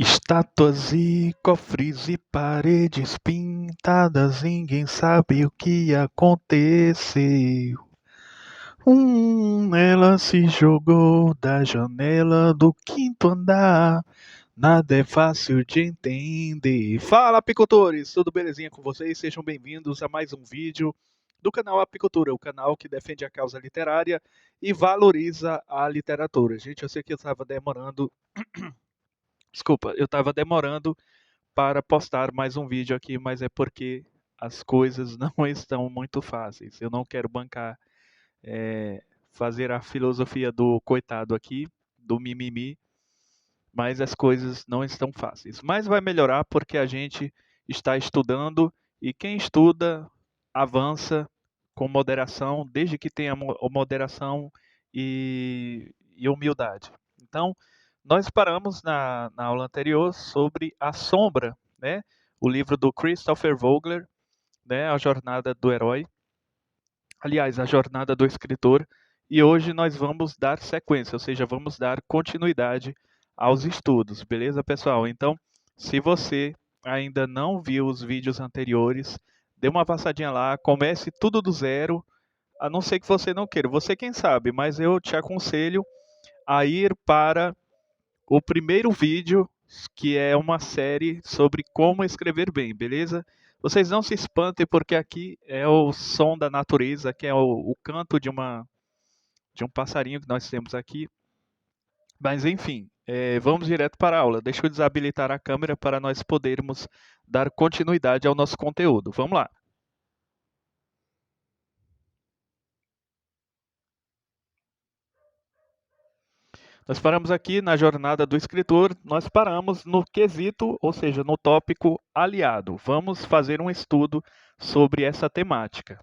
Estátuas e cofres e paredes pintadas, ninguém sabe o que aconteceu. Ela se jogou da janela do quinto andar. Nada é fácil de entender. Fala, apicultores! Tudo belezinha com vocês? Sejam bem-vindos a mais um vídeo do canal Apicultura, o canal que defende a causa literária e valoriza a literatura. Gente, eu sei que eu estava demorando. Desculpa, eu estava demorando para postar mais um vídeo aqui, mas é porque as coisas não estão muito fáceis. Eu não quero bancar, fazer a filosofia do coitado aqui, do mimimi, mas as coisas não estão fáceis. Mas vai melhorar porque a gente está estudando e quem estuda avança com moderação, desde que tenha moderação e humildade. Então, nós paramos na aula anterior sobre A Sombra, né? O livro do Christopher Vogler, né? A Jornada do Herói. Aliás, a Jornada do Escritor. E hoje nós vamos dar sequência, ou seja, vamos dar continuidade aos estudos, beleza, pessoal? Então, se você ainda não viu os vídeos anteriores, dê uma passadinha lá, comece tudo do zero, a não ser que você não queira. Você quem sabe, mas eu te aconselho a ir para o primeiro vídeo, que é uma série sobre como escrever bem, beleza? Vocês não se espantem porque aqui é o som da natureza, que é o canto de um passarinho que nós temos aqui. Mas enfim, vamos direto para a aula. Deixa eu desabilitar a câmera para nós podermos dar continuidade ao nosso conteúdo. Vamos lá. Nós paramos aqui na jornada do escritor, nós paramos no quesito, ou seja, no tópico aliado. Vamos fazer um estudo sobre essa temática.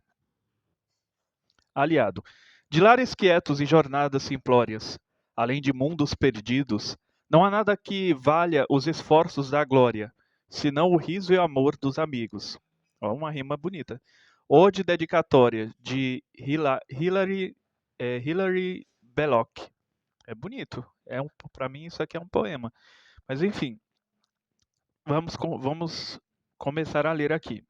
Aliado. De lares quietos e jornadas simplórias, além de mundos perdidos, não há nada que valha os esforços da glória, senão o riso e o amor dos amigos. Ó, uma rima bonita. Ode dedicatória de Hilary Belloc. É bonito. Para mim isso aqui é um poema. Mas enfim, vamos começar a ler aqui.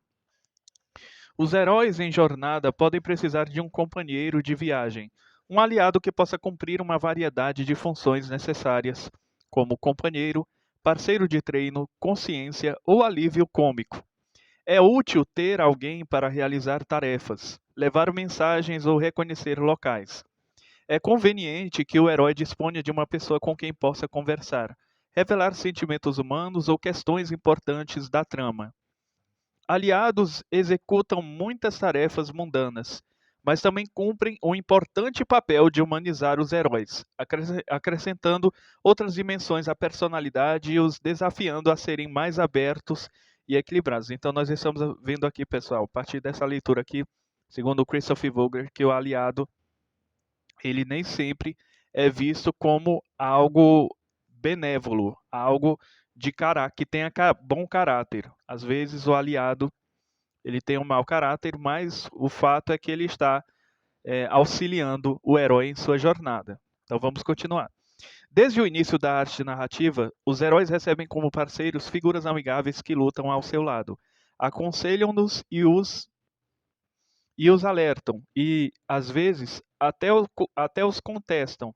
Os heróis em jornada podem precisar de um companheiro de viagem, um aliado que possa cumprir uma variedade de funções necessárias, como companheiro, parceiro de treino, consciência ou alívio cômico. É útil ter alguém para realizar tarefas, levar mensagens ou reconhecer locais. É conveniente que o herói disponha de uma pessoa com quem possa conversar, revelar sentimentos humanos ou questões importantes da trama. Aliados executam muitas tarefas mundanas, mas também cumprem um importante papel de humanizar os heróis, acrescentando outras dimensões à personalidade e os desafiando a serem mais abertos e equilibrados. Então nós estamos vendo aqui, pessoal, a partir dessa leitura aqui, segundo o Christopher Vogler, que o aliado ele nem sempre é visto como algo benévolo, algo que tenha bom caráter. Às vezes o aliado ele tem um mau caráter, mas o fato é que ele está auxiliando o herói em sua jornada. Então vamos continuar. Desde o início da arte narrativa, os heróis recebem como parceiros figuras amigáveis que lutam ao seu lado, aconselham-nos e os alertam, e, às vezes, até os contestam.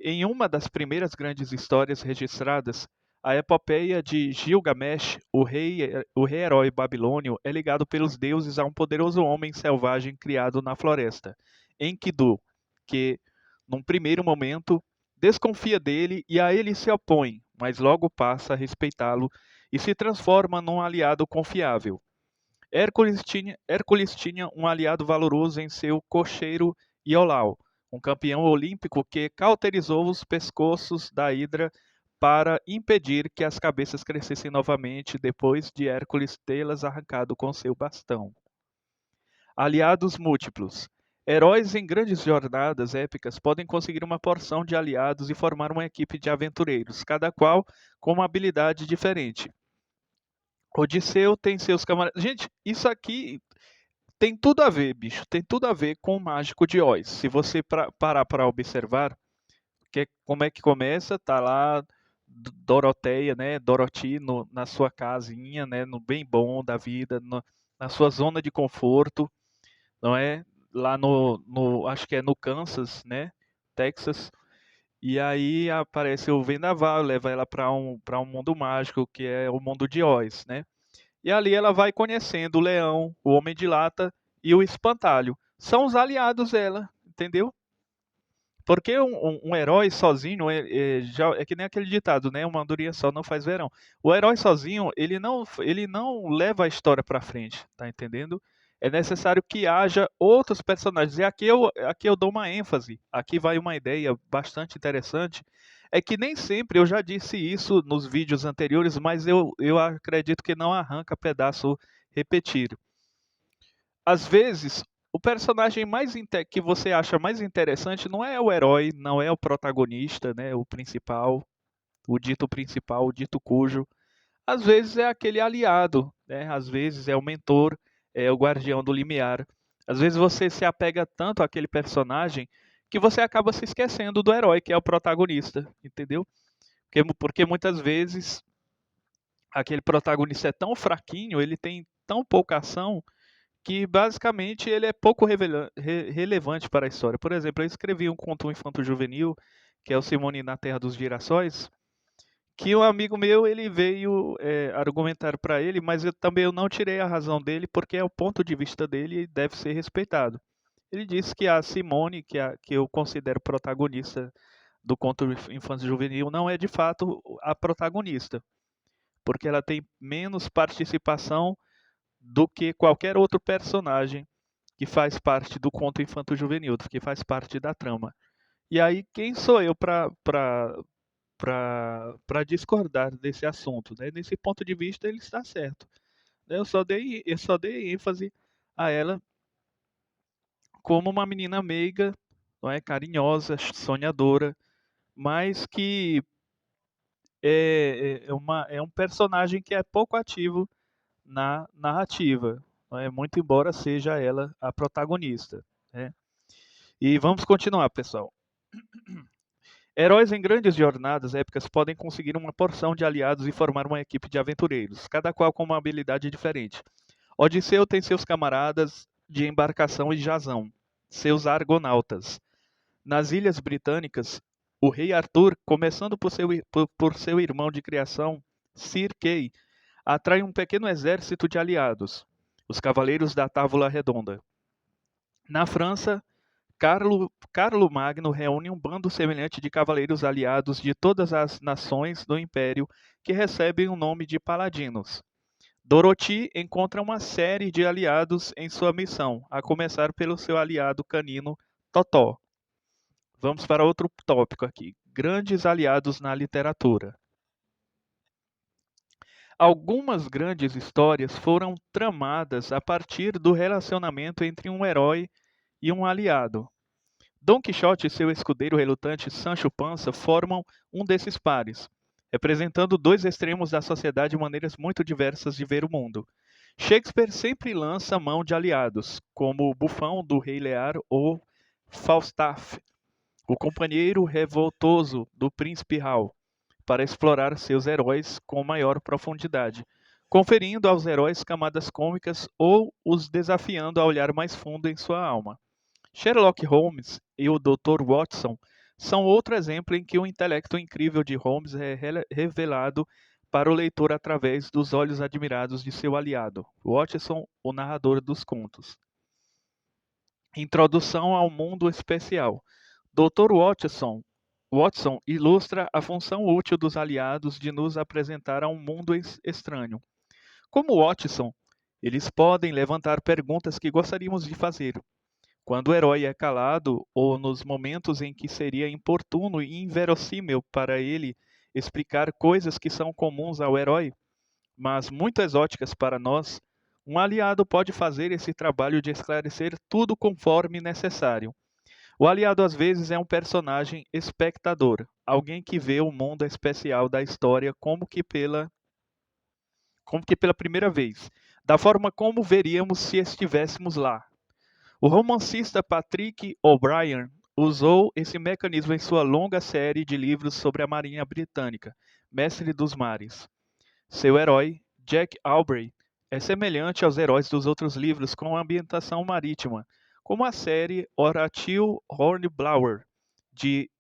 Em uma das primeiras grandes histórias registradas, a epopeia de Gilgamesh, o rei herói babilônio, é ligado pelos deuses a um poderoso homem selvagem criado na floresta, Enkidu, que, num primeiro momento, desconfia dele e a ele se opõe, mas logo passa a respeitá-lo e se transforma num aliado confiável. Hércules tinha um aliado valoroso em seu cocheiro Iolau, um campeão olímpico que cauterizou os pescoços da hidra para impedir que as cabeças crescessem novamente depois de Hércules tê-las arrancado com seu bastão. Aliados múltiplos. Heróis em grandes jornadas épicas podem conseguir uma porção de aliados e formar uma equipe de aventureiros, cada qual com uma habilidade diferente. Odisseu tem seus camaradas. Gente, isso aqui tem tudo a ver, bicho. Tem tudo a ver com o Mágico de Oz. Se você parar para observar, como é que começa, tá lá Doroteia, né, Dorothy na sua casinha, né, no bem bom da vida, na sua zona de conforto, não é? Lá acho que é no Kansas, né, Texas. E aí aparece o vendaval, leva ela para um mundo mágico, que é o mundo de Oz, né? E ali ela vai conhecendo o leão, o homem de lata e o espantalho. São os aliados dela, entendeu? Porque um herói sozinho é que nem aquele ditado, né? Uma andorinha só não faz verão. O herói sozinho, ele não leva a história para frente, tá entendendo? É necessário que haja outros personagens. E aqui eu dou uma ênfase. Aqui vai uma ideia bastante interessante. É que nem sempre, eu já disse isso nos vídeos anteriores, mas eu acredito que não arranca pedaço repetido. Às vezes, o personagem que você acha mais interessante não é o herói, não é o protagonista, né, o principal, o dito cujo. Às vezes é aquele aliado, né? Às vezes é o mentor, é o guardião do limiar. Às vezes você se apega tanto àquele personagem que você acaba se esquecendo do herói, que é o protagonista, entendeu? Porque muitas vezes aquele protagonista é tão fraquinho, ele tem tão pouca ação que basicamente ele é pouco relevante para a história. Por exemplo, eu escrevi um conto infanto-juvenil, que é o Simone na Terra dos Girassóis, que um amigo meu ele veio argumentar para ele, mas eu não tirei a razão dele porque é o ponto de vista dele e deve ser respeitado. Ele disse que a Simone, que eu considero protagonista do conto infanto-juvenil, não é de fato a protagonista, porque ela tem menos participação do que qualquer outro personagem que faz parte do conto infanto-juvenil, que faz parte da trama. E aí, quem sou eu para discordar desse assunto? Né? Nesse ponto de vista, ele está certo. Eu só dei ênfase a ela como uma menina meiga, não é, carinhosa, sonhadora, mas que é um personagem que é pouco ativo na narrativa, não é? Muito embora seja ela a protagonista. Né? E vamos continuar, pessoal. Heróis em grandes jornadas épicas podem conseguir uma porção de aliados e formar uma equipe de aventureiros, cada qual com uma habilidade diferente. Odisseu tem seus camaradas de embarcação e Jasão, seus argonautas. Nas Ilhas Britânicas, o rei Arthur, começando por seu irmão de criação, Sir Kay, atrai um pequeno exército de aliados, os Cavaleiros da Távola Redonda. Na França, Carlo Magno reúne um bando semelhante de cavaleiros aliados de todas as nações do Império que recebem o nome de paladinos. Dorothy encontra uma série de aliados em sua missão, a começar pelo seu aliado canino Totó. Vamos para outro tópico aqui: grandes aliados na literatura. Algumas grandes histórias foram tramadas a partir do relacionamento entre um herói e um aliado. Dom Quixote e seu escudeiro relutante Sancho Panza formam um desses pares, representando dois extremos da sociedade e maneiras muito diversas de ver o mundo. Shakespeare sempre lança mão de aliados, como o Bufão do Rei Lear ou Falstaff, o companheiro revoltoso do Príncipe Hal, para explorar seus heróis com maior profundidade, conferindo aos heróis camadas cômicas ou os desafiando a olhar mais fundo em sua alma. Sherlock Holmes e o Dr. Watson são outro exemplo em que o intelecto incrível de Holmes é revelado para o leitor através dos olhos admirados de seu aliado, Watson, o narrador dos contos. Introdução ao mundo especial. Dr. Watson ilustra a função útil dos aliados de nos apresentar a um mundo estranho. Como Watson, eles podem levantar perguntas que gostaríamos de fazer. Quando o herói é calado, ou nos momentos em que seria importuno e inverossímil para ele explicar coisas que são comuns ao herói, mas muito exóticas para nós, um aliado pode fazer esse trabalho de esclarecer tudo conforme necessário. O aliado às vezes é um personagem espectador, alguém que vê o mundo especial da história como que pela primeira vez, da forma como veríamos se estivéssemos lá. O romancista Patrick O'Brian usou esse mecanismo em sua longa série de livros sobre a Marinha Britânica, mestre dos mares. Seu herói, Jack Aubrey, é semelhante aos heróis dos outros livros com ambientação marítima, como a série Horatio Hornblower, de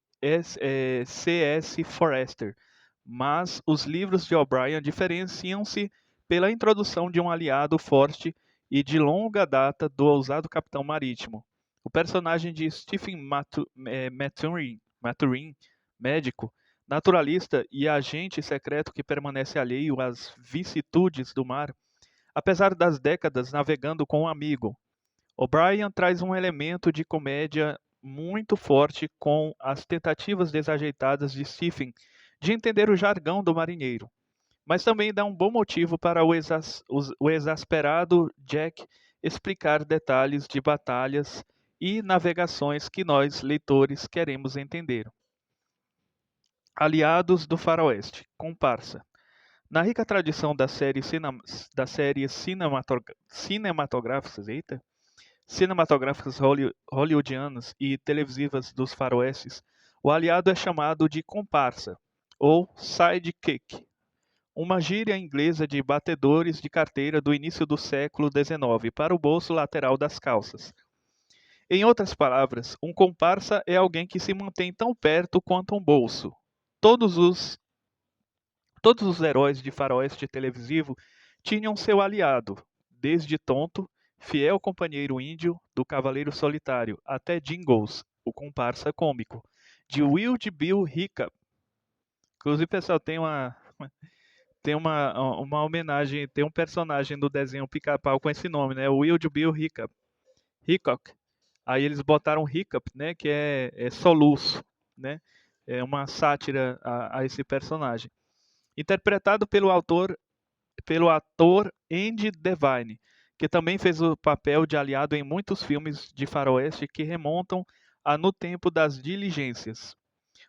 C.S. Forester, mas os livros de O'Brien diferenciam-se pela introdução de um aliado forte e de longa data do ousado capitão marítimo. O personagem de Stephen Maturin, médico, naturalista e agente secreto que permanece alheio às vicissitudes do mar, apesar das décadas navegando com um amigo. O'Brien traz um elemento de comédia muito forte com as tentativas desajeitadas de Stephen de entender o jargão do marinheiro, mas também dá um bom motivo para o exasperado Jack explicar detalhes de batalhas e navegações que nós, leitores, queremos entender. Aliados do Faroeste, comparsa. Na rica tradição das séries cinematográficas hollywoodianas e televisivas dos faroestes, o aliado é chamado de comparsa, ou sidekick, uma gíria inglesa de batedores de carteira do início do século XIX para o bolso lateral das calças. Em outras palavras, um comparsa é alguém que se mantém tão perto quanto um bolso. Todos os heróis de faroeste televisivo tinham seu aliado, desde Tonto, fiel companheiro índio do Cavaleiro Solitário, até Jingles, o comparsa cômico, de Wild Bill Hickok. Inclusive, pessoal, tem uma homenagem, tem um personagem do desenho Pica-Pau com esse nome, né? Wild Bill Hickok. Aí eles botaram Hiccup, né? Que é soluço, né? É uma sátira a esse personagem. Interpretado pelo ator Andy Devine, que também fez o papel de aliado em muitos filmes de faroeste que remontam a No Tempo das Diligências.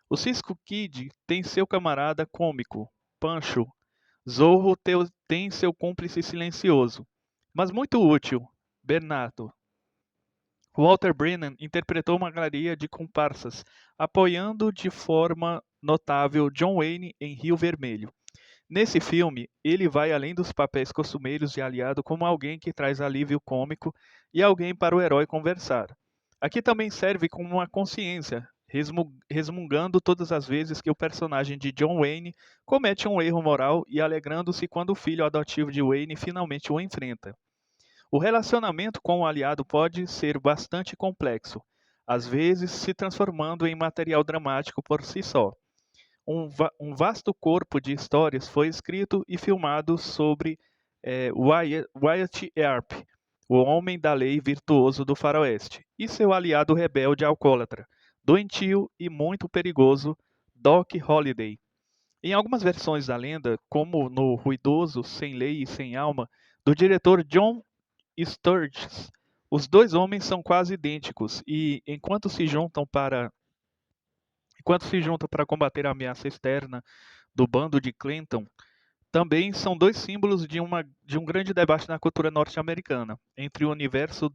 O Cisco Kid tem seu camarada cômico, Pancho. Zorro tem seu cúmplice silencioso, mas muito útil, Bernardo. Walter Brennan interpretou uma galeria de comparsas, apoiando de forma notável John Wayne em Rio Vermelho. Nesse filme, ele vai além dos papéis costumeiros de aliado como alguém que traz alívio cômico e alguém para o herói conversar. Aqui também serve como uma consciência, resmungando todas as vezes que o personagem de John Wayne comete um erro moral e alegrando-se quando o filho adotivo de Wayne finalmente o enfrenta. O relacionamento com o aliado pode ser bastante complexo, às vezes se transformando em material dramático por si só. Um vasto corpo de histórias foi escrito e filmado sobre Wyatt Earp, o homem da lei virtuoso do faroeste, e seu aliado rebelde alcoólatra, doentio e muito perigoso Doc Holliday. Em algumas versões da lenda, como no ruidoso Sem Lei e Sem Alma, do diretor John Sturges, os dois homens são quase idênticos e, enquanto se juntam para combater a ameaça externa do bando de Clinton, também são dois símbolos de um grande debate na cultura norte-americana entre o universo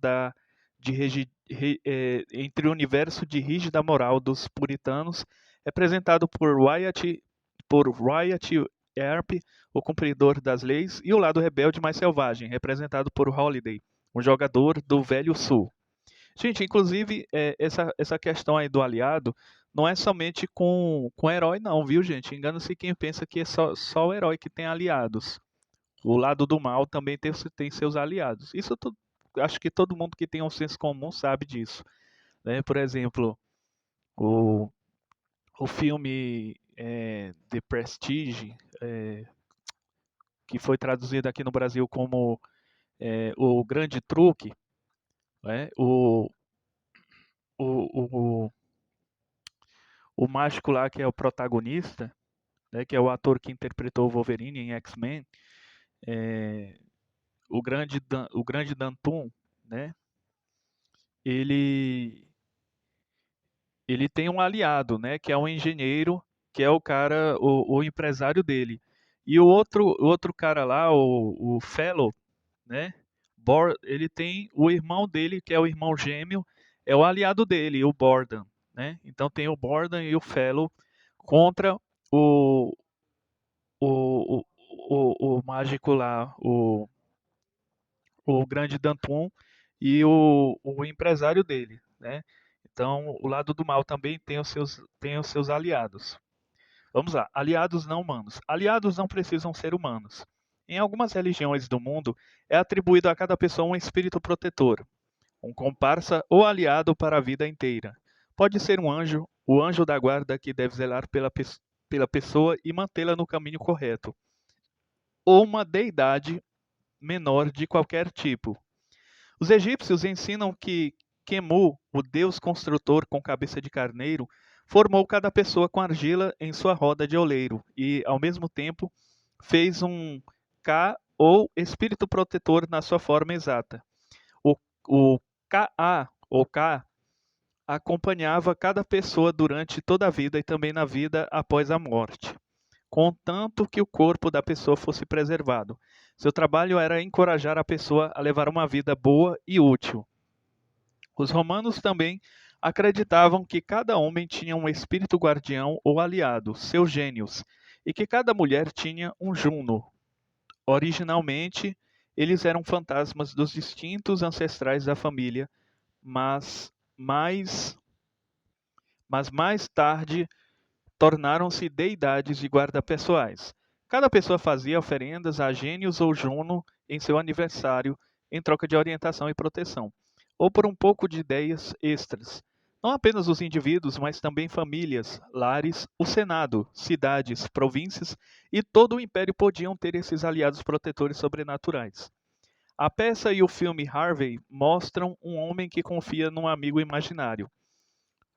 de rígida moral dos puritanos, representado por Wyatt Earp, o cumpridor das leis, e o lado rebelde mais selvagem, representado por Holiday, um jogador do Velho Sul. Gente, inclusive, essa questão aí do aliado não é somente com herói, não, viu, gente? Engana-se quem pensa que é só o herói que tem aliados. O lado do mal também tem seus aliados. Isso acho que todo mundo que tem um senso comum sabe disso, né? Por exemplo, o, o filme The Prestige, que foi traduzido aqui no Brasil como O Grande Truque, né? O, o mágico lá que é o protagonista, né, que é o ator que interpretou o Wolverine em X-Men, o grande Dantum, né, ele tem um aliado, né, que é um engenheiro, que é o cara, o empresário dele. E o outro cara lá, o Fellow, né, ele tem o irmão dele, que é o irmão gêmeo, é o aliado dele, o Borden, né? Então tem o Borden e o Fellow contra o mágico lá, o grande Danton e o empresário dele, né? Então, o lado do mal também tem os seus aliados. Vamos lá, aliados não humanos. Aliados não precisam ser humanos. Em algumas religiões do mundo, é atribuído a cada pessoa um espírito protetor, um comparsa ou aliado para a vida inteira. Pode ser um anjo, o anjo da guarda que deve zelar pela pessoa e mantê-la no caminho correto, ou uma deidade menor de qualquer tipo. Os egípcios ensinam que Khemu, o deus construtor com cabeça de carneiro, formou cada pessoa com argila em sua roda de oleiro e, ao mesmo tempo, fez um Ka ou espírito protetor na sua forma exata. O Ka, ou Ka, acompanhava cada pessoa durante toda a vida e também na vida após a morte, contanto que o corpo da pessoa fosse preservado. Seu trabalho era encorajar a pessoa a levar uma vida boa e útil. Os romanos também acreditavam que cada homem tinha um espírito guardião ou aliado, seus gênios, e que cada mulher tinha um Juno. Originalmente, eles eram fantasmas dos distintos ancestrais da família, mas mais tarde tornaram-se deidades de guarda pessoais. Cada pessoa fazia oferendas a gênios ou Juno em seu aniversário em troca de orientação e proteção, ou por um pouco de ideias extras. Não apenas os indivíduos, mas também famílias, lares, o Senado, cidades, províncias e todo o império podiam ter esses aliados protetores sobrenaturais. A peça e o filme Harvey mostram um homem que confia num amigo imaginário,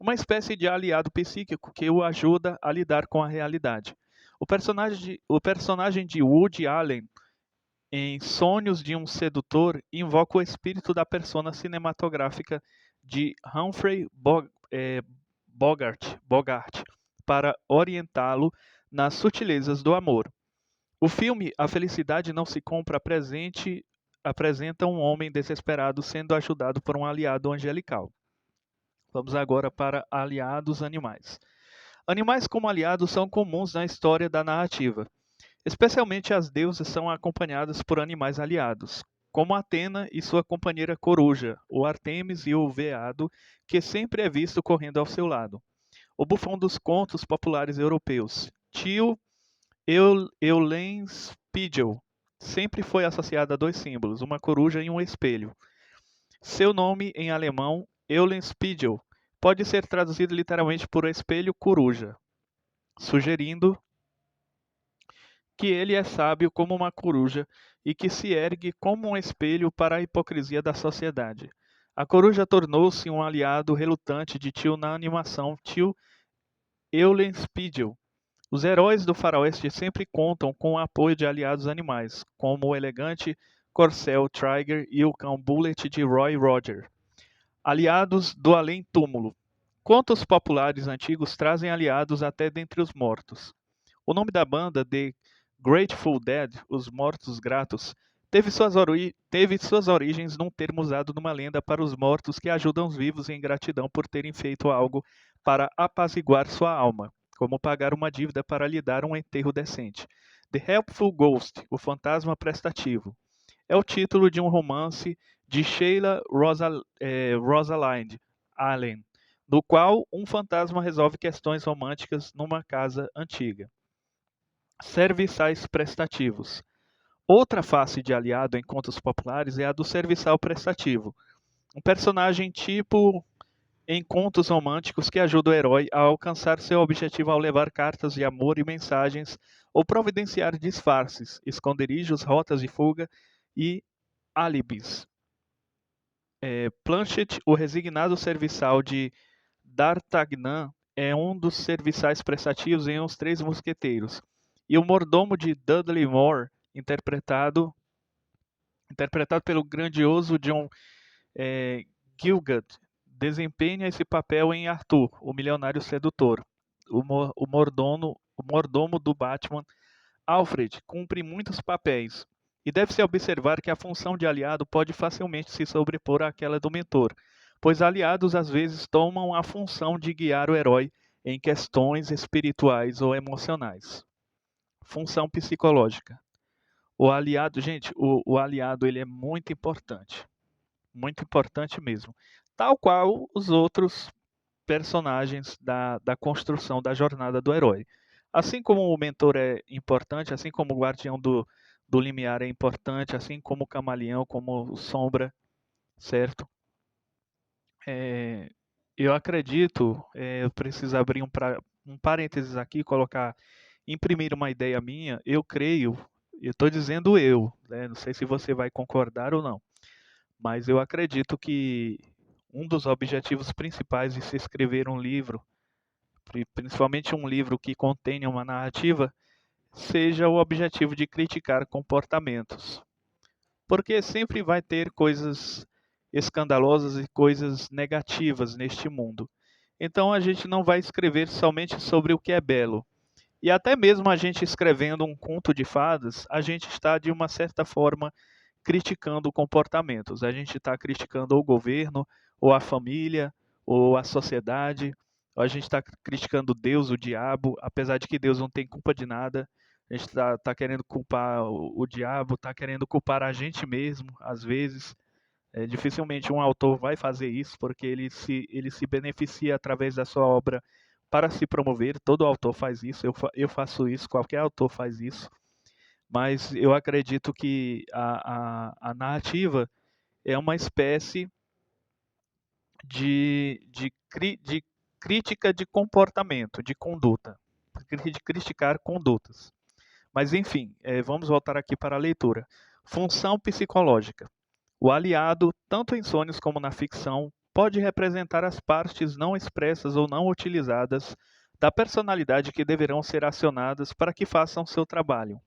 uma espécie de aliado psíquico que o ajuda a lidar com a realidade. O personagem de Woody Allen em Sonhos de um Sedutor invoca o espírito da persona cinematográfica de Bogart para orientá-lo nas sutilezas do amor. O filme A Felicidade Não Se Compra apresenta um homem desesperado sendo ajudado por um aliado angelical. Vamos agora para aliados animais. Animais como aliados são comuns na história da narrativa. Especialmente as deusas são acompanhadas por animais aliados, como Atena e sua companheira coruja, o Artemis e o veado, que sempre é visto correndo ao seu lado. O bufão dos contos populares europeus, tio Eulenspiegel, sempre foi associado a dois símbolos, uma coruja e um espelho. Seu nome em alemão, Eulenspiegel, pode ser traduzido literalmente por espelho coruja, sugerindo que ele é sábio como uma coruja e que se ergue como um espelho para a hipocrisia da sociedade. A coruja tornou-se um aliado relutante de Tio na animação Tio Eulenspiegel. Os heróis do faroeste sempre contam com o apoio de aliados animais, como o elegante corcel Trigger e o cão Bullet de Roy Roger. Aliados do além-túmulo. Contos populares antigos trazem aliados até dentre os mortos. O nome da banda, The Grateful Dead, os Mortos Gratos, teve suas origens num termo usado numa lenda para os mortos que ajudam os vivos em gratidão por terem feito algo para apaziguar sua alma, como pagar uma dívida para lhe dar um enterro decente. The Helpful Ghost, o fantasma prestativo, é o título de um romance de Sheila Rosalind Allen, no qual um fantasma resolve questões românticas numa casa antiga. Serviçais prestativos. Outra face de aliado em contos populares é a do serviçal prestativo, um personagem tipo em contos românticos que ajuda o herói a alcançar seu objetivo ao levar cartas de amor e mensagens ou providenciar disfarces, esconderijos, rotas de fuga e álibis. Planchet, o resignado serviçal de D'Artagnan, é um dos serviçais prestativos em Os Três Mosqueteiros. E o mordomo de Dudley Moore, interpretado pelo grandioso John Gielgud, desempenha esse papel em Arthur, o milionário sedutor. O mordomo do Batman, Alfred, cumpre muitos papéis. E deve-se observar que a função de aliado pode facilmente se sobrepor àquela do mentor, pois aliados às vezes tomam a função de guiar o herói em questões espirituais ou emocionais. Função psicológica. O aliado, gente, o aliado ele é muito importante mesmo. Tal qual os outros personagens da construção da jornada do herói. Assim como o mentor é importante, assim como o guardião do limiar é importante, assim como o camaleão, como o sombra, certo? É, eu acredito, eu preciso abrir um parênteses aqui, colocar, imprimir uma ideia minha. Eu creio, eu estou dizendo eu, né? Não sei se você vai concordar ou não, mas eu acredito que um dos objetivos principais de se escrever um livro, principalmente um livro que contenha uma narrativa, seja o objetivo de criticar comportamentos. Porque sempre vai ter coisas escandalosas e coisas negativas neste mundo. Então a gente não vai escrever somente sobre o que é belo. E até mesmo a gente escrevendo um conto de fadas, a gente está de uma certa forma criticando comportamentos. A gente está criticando o governo, ou a família, ou a sociedade. Ou a gente está criticando Deus, o diabo, apesar de que Deus não tem culpa de nada. A gente está querendo culpar o diabo, está querendo culpar a gente mesmo, às vezes. Dificilmente um autor vai fazer isso, porque ele se beneficia através da sua obra para se promover. Todo autor faz isso, eu faço isso, qualquer autor faz isso. Mas eu acredito que a narrativa é uma espécie de crítica de comportamento, de conduta, de criticar condutas. Mas enfim, vamos voltar aqui para a leitura. Função psicológica. O aliado, tanto em sonhos como na ficção, pode representar as partes não expressas ou não utilizadas da personalidade que deverão ser acionadas para que façam seu trabalho.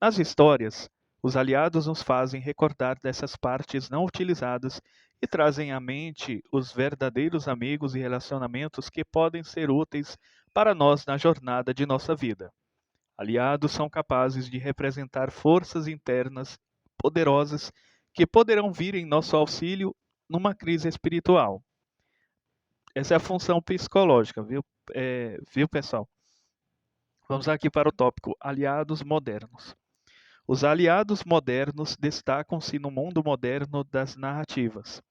Nas histórias, os aliados nos fazem recordar dessas partes não utilizadas e trazem à mente os verdadeiros amigos e relacionamentos que podem ser úteis para nós na jornada de nossa vida. Aliados são capazes de representar forças internas poderosas que poderão vir em nosso auxílio numa crise espiritual. Essa é a função psicológica, viu, viu pessoal? Vamos aqui para o tópico aliados modernos. Os aliados modernos destacam-se no mundo moderno das narrativas.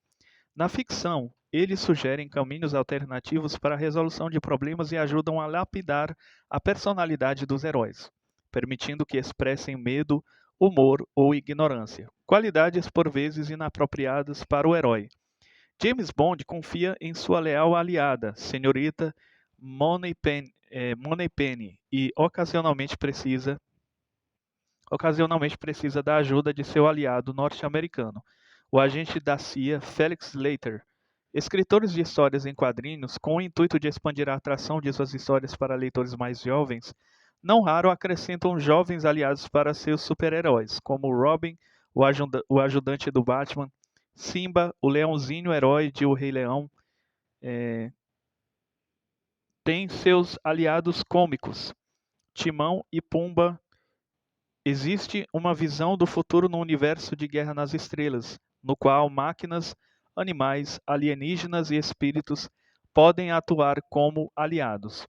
Na ficção, eles sugerem caminhos alternativos para a resolução de problemas e ajudam a lapidar a personalidade dos heróis, permitindo que expressem medo, humor ou ignorância, qualidades por vezes inapropriadas para o herói. James Bond confia em sua leal aliada, senhorita Moneypenny, e ocasionalmente precisa da ajuda de seu aliado norte-americano, o agente da CIA Felix Leiter. Escritores de histórias em quadrinhos, com o intuito de expandir a atração de suas histórias para leitores mais jovens, não raro acrescentam jovens aliados para seus super-heróis, como Robin, o ajudante do Batman, Simba, o leãozinho herói de O Rei Leão. Tem seus aliados cômicos, Timão e Pumba. Existe uma visão do futuro no universo de Guerra nas Estrelas, no qual máquinas, animais, alienígenas e espíritos podem atuar como aliados.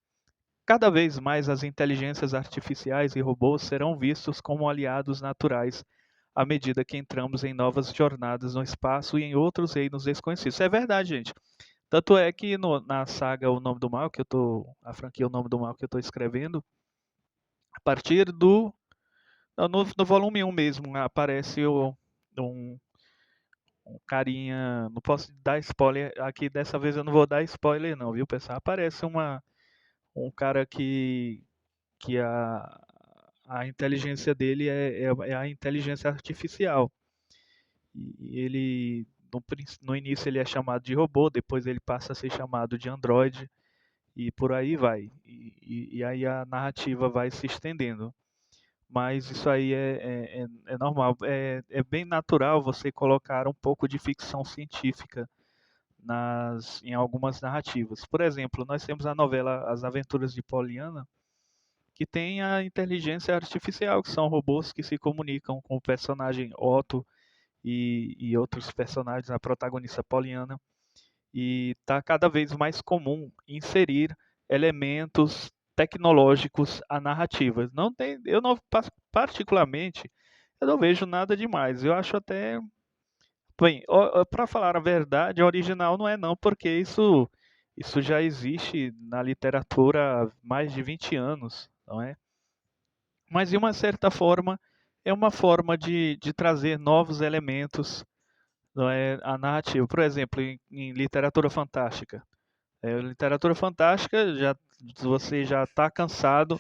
Cada vez mais as inteligências artificiais e robôs serão vistos como aliados naturais à medida que entramos em novas jornadas no espaço e em outros reinos desconhecidos. Isso é verdade, gente. Tanto é que na saga O Nome do Mal, a franquia O Nome do Mal que eu estou escrevendo, a partir do não, no volume um mesmo, aparece um, um carinha. Não posso dar spoiler aqui, dessa vez eu não vou dar spoiler, não, viu, pessoal? Aparece um cara que a inteligência dele é a inteligência artificial. E ele, no início, ele é chamado de robô, depois ele passa a ser chamado de androide, e por aí vai. E aí a narrativa vai se estendendo. Mas isso aí é normal. É bem natural você colocar um pouco de ficção científica em algumas narrativas. Por exemplo, nós temos a novela As Aventuras de Poliana, que tem a inteligência artificial, que são robôs que se comunicam com o personagem Otto e outros personagens, a protagonista Poliana. E está cada vez mais comum inserir elementos tecnológicos à narrativa. Não tem, eu não particularmente Eu não vejo nada demais. Eu acho até. Bem, para falar a verdade, original não é não, porque isso já existe na literatura há mais de 20 anos, não é? Mas de uma certa forma, é uma forma de trazer novos elementos, não é, a narrativa. Por exemplo, em literatura fantástica. Literatura fantástica, você já está cansado,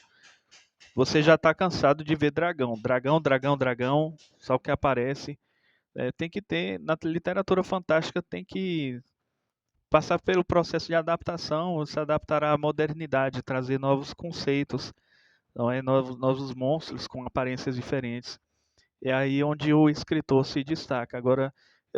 você já está cansado de ver dragão, dragão, dragão, dragão, só o que aparece. Tem que ter, na literatura fantástica tem que passar pelo processo de adaptação, se adaptar à modernidade, trazer novos conceitos, não é? Novos monstros com aparências diferentes. É aí onde o escritor se destaca. Agora,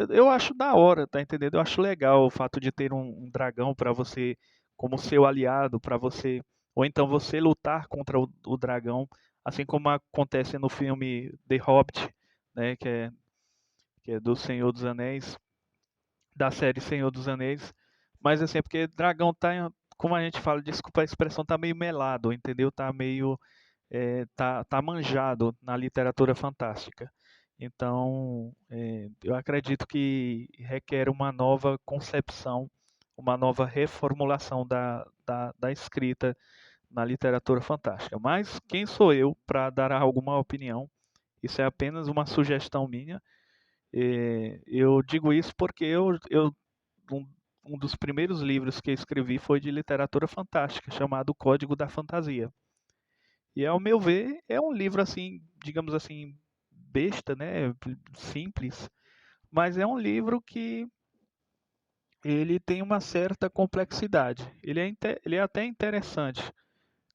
eu acho da hora, tá entendendo? Eu acho legal o fato de ter um dragão para você, como seu aliado, para você, ou então você lutar contra o dragão, assim como acontece no filme The Hobbit, né, que é do Senhor dos Anéis, da série Senhor dos Anéis. Mas assim, é porque dragão tá, como a gente fala, desculpa a expressão, tá meio melado, entendeu? Tá meio tá manjado na literatura fantástica. Então, eu acredito que requer uma nova concepção, uma nova reformulação da escrita na literatura fantástica. Mas quem sou eu para dar alguma opinião? Isso é apenas uma sugestão minha. Eu digo isso porque um, um dos primeiros livros que eu escrevi foi de literatura fantástica, chamado Código da Fantasia. E ao meu ver, é um livro assim, digamos assim, besta, né? Simples, mas é um livro que ele tem uma certa complexidade. Ele é até interessante,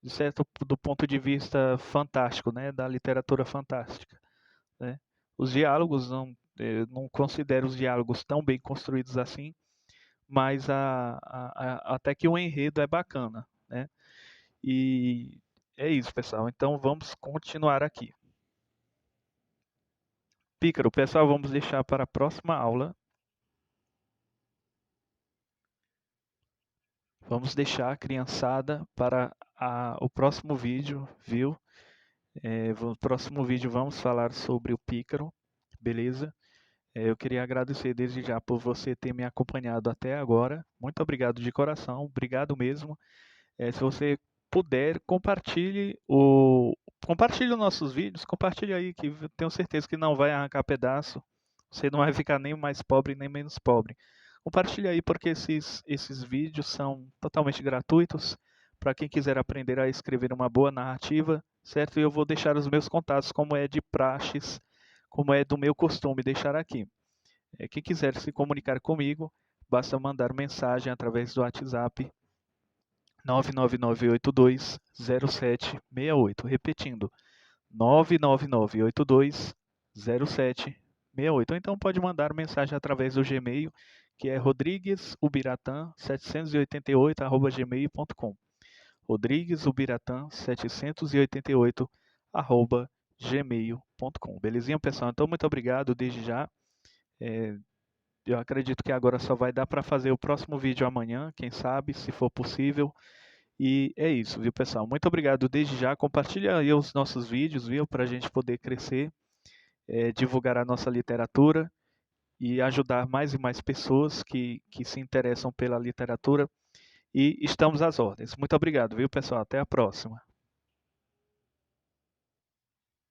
de certo do ponto de vista fantástico, né? Da literatura fantástica, né? Os diálogos eu não considero os diálogos tão bem construídos assim, mas até que o enredo é bacana, né? E é isso, pessoal. Então vamos continuar aqui. Pícaro, pessoal, vamos deixar para a próxima aula. Vamos deixar a criançada para o próximo vídeo, viu? No próximo vídeo vamos falar sobre o pícaro, beleza? Eu queria agradecer desde já por você ter me acompanhado até agora. Muito obrigado de coração, obrigado mesmo. Se você puder, compartilhe os nossos vídeos, compartilhe aí, que eu tenho certeza que não vai arrancar pedaço. Você não vai ficar nem mais pobre nem menos pobre. Compartilhe aí porque esses vídeos são totalmente gratuitos para quem quiser aprender a escrever uma boa narrativa, certo? E eu vou deixar os meus contatos, como é de praxes, como é do meu costume deixar aqui. Quem quiser se comunicar comigo, basta mandar mensagem através do WhatsApp 999820768. Repetindo, 999820768. Ou então pode mandar mensagem através do Gmail, que é rodriguesubiratã788@gmail.com. rodriguesubiratã788@gmail.com. Belezinha, pessoal? Então, muito obrigado desde já. Eu acredito que agora só vai dar para fazer o próximo vídeo amanhã, quem sabe, se for possível. E é isso, viu, pessoal? Muito obrigado desde já. Compartilha aí os nossos vídeos, viu, para a gente poder crescer, divulgar a nossa literatura e ajudar mais e mais pessoas que se interessam pela literatura. E estamos às ordens. Muito obrigado, viu, pessoal? Até a próxima.